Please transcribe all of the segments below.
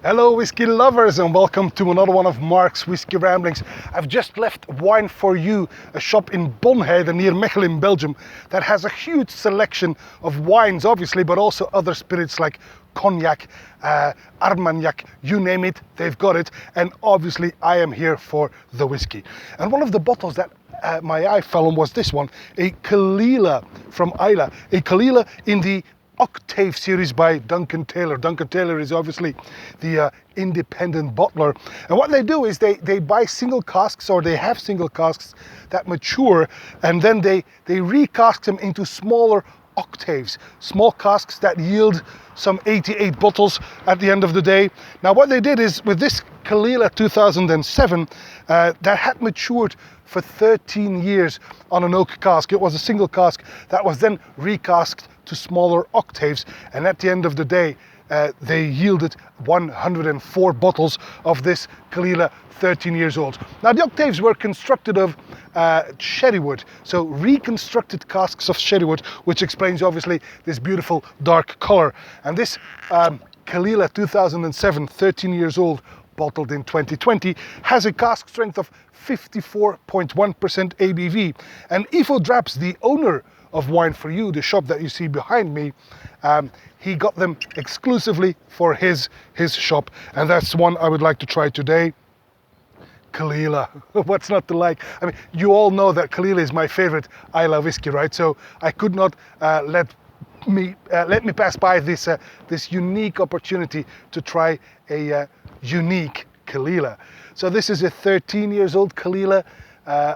Hello whiskey lovers and welcome to another one of Mark's Whiskey Ramblings. I've just left Wine4You, a shop in Bonheide near Mechelen in Belgium that has a huge selection of wines obviously, but also other spirits like cognac, Armagnac, you name it, they've got it. And obviously I am here for the whiskey. And one of the bottles that my eye fell on was this one, a Caol Ila from Ileach, a Caol Ila in the Octave series by Duncan Taylor. Duncan Taylor is obviously the independent bottler, and what they do is they buy single casks, or they have single casks that mature, and then they recask them into smaller octaves, small casks that yield some 88 bottles at the end of the day. Now what they did is with this Caol Ila 2007 that had matured for 13 years on an oak cask. It was a single cask that was then recasked to smaller octaves, and at the end of the day they yielded 104 bottles of this Caol Ila 13 years old. Now the octaves were constructed of sherry wood, so reconstructed casks of sherry wood, which explains obviously this beautiful dark color. And this Caol Ila 2007, 13 years old, bottled in 2020, has a cask strength of 54.1% ABV. And Ivo Draps, the owner of Wine4You, the shop that you see behind me, he got them exclusively for his shop, and that's one I would like to try today. Caol Ila, what's not to like? I mean, you all know that Caol Ila is my favorite Islay whiskey, right? So I could not let me pass by this unique opportunity to try a unique Caol Ila. So this is a 13 years old Caol Ila,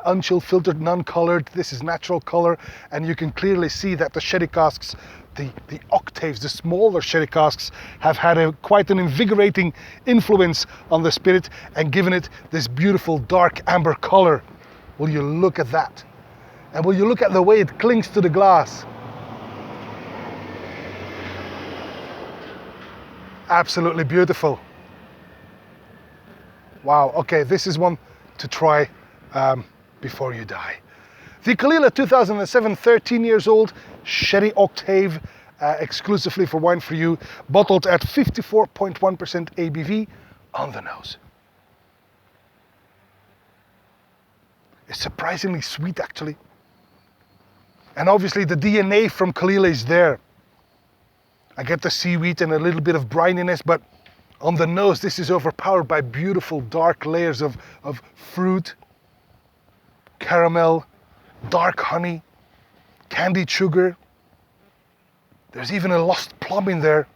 unchilled, filtered, non-colored. This is natural color, and you can clearly see that the sherry casks, the octaves, the smaller sherry casks, have had quite an invigorating influence on the spirit and given it this beautiful dark amber color. Will you look at that? And will you look at the way it clings to the glass? Absolutely beautiful. Wow, okay, this is one to try before you die. The Caol Ila 2007, 13 years old, sherry octave, exclusively for Wine4You, bottled at 54.1% ABV on the nose. It's surprisingly sweet actually. And obviously the DNA from Caol Ila is there. I get the seaweed and a little bit of brininess, but on the nose this is overpowered by beautiful dark layers of fruit, caramel, dark honey, candied sugar. There's even a lost plum in there.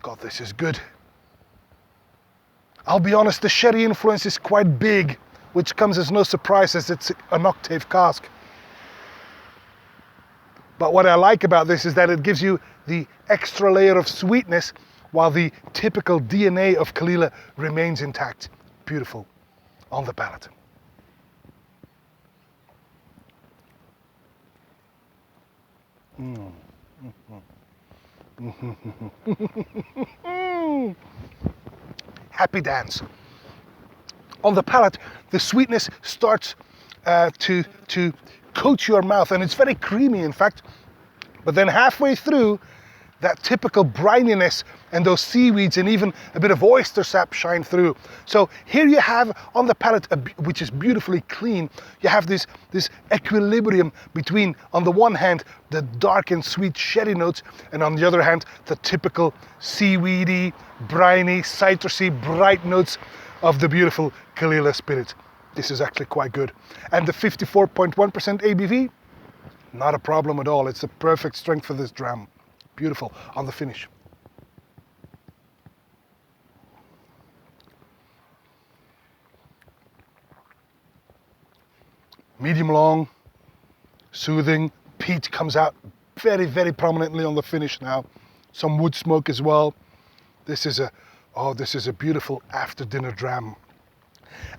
God, this is good. I'll be honest, the sherry influence is quite big, which comes as no surprise as it's an octave cask. But what I like about this is that it gives you the extra layer of sweetness while the typical DNA of Caol Ila remains intact. Beautiful on the palate. Happy dance. On the palate, the sweetness starts to coat your mouth, and it's very creamy in fact, but then halfway through, that typical brininess and those seaweeds and even a bit of oyster sap shine through. So here you have on the palate, which is beautifully clean, you have this equilibrium between, on the one hand, the dark and sweet sherry notes, and on the other hand, the typical seaweedy, briny, citrusy, bright notes of the beautiful Caol Ila spirit. This is actually quite good. And the 54.1% ABV, not a problem at all. It's the perfect strength for this dram. Beautiful on the finish. Medium long, soothing. Peat comes out very, very prominently on the finish now. Some wood smoke as well. This is a beautiful after dinner dram.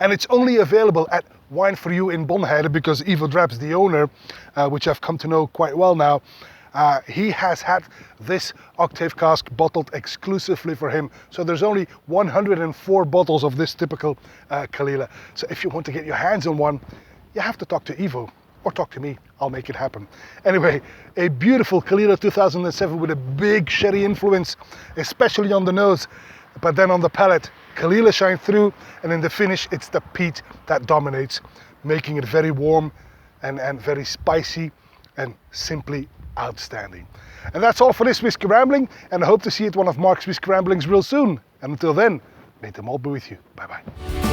And it's only available at Wine4You in Bonheide because Ivo Draps, the owner, which I've come to know quite well now, he has had this octave cask bottled exclusively for him. So there's only 104 bottles of this typical Caol Ila. So if you want to get your hands on one, you have to talk to Ivo or talk to me. I'll make it happen. Anyway, a beautiful Caol Ila 2007 with a big sherry influence, especially on the nose. but then on the palate, Caol Ila shine through, and in the finish, it's the peat that dominates, making it very warm and very spicy and simply outstanding. And that's all for this Whisky Rambling, and I hope to see you at one of Mark's Whisky Ramblings real soon. And until then, may them all be with you. Bye-bye.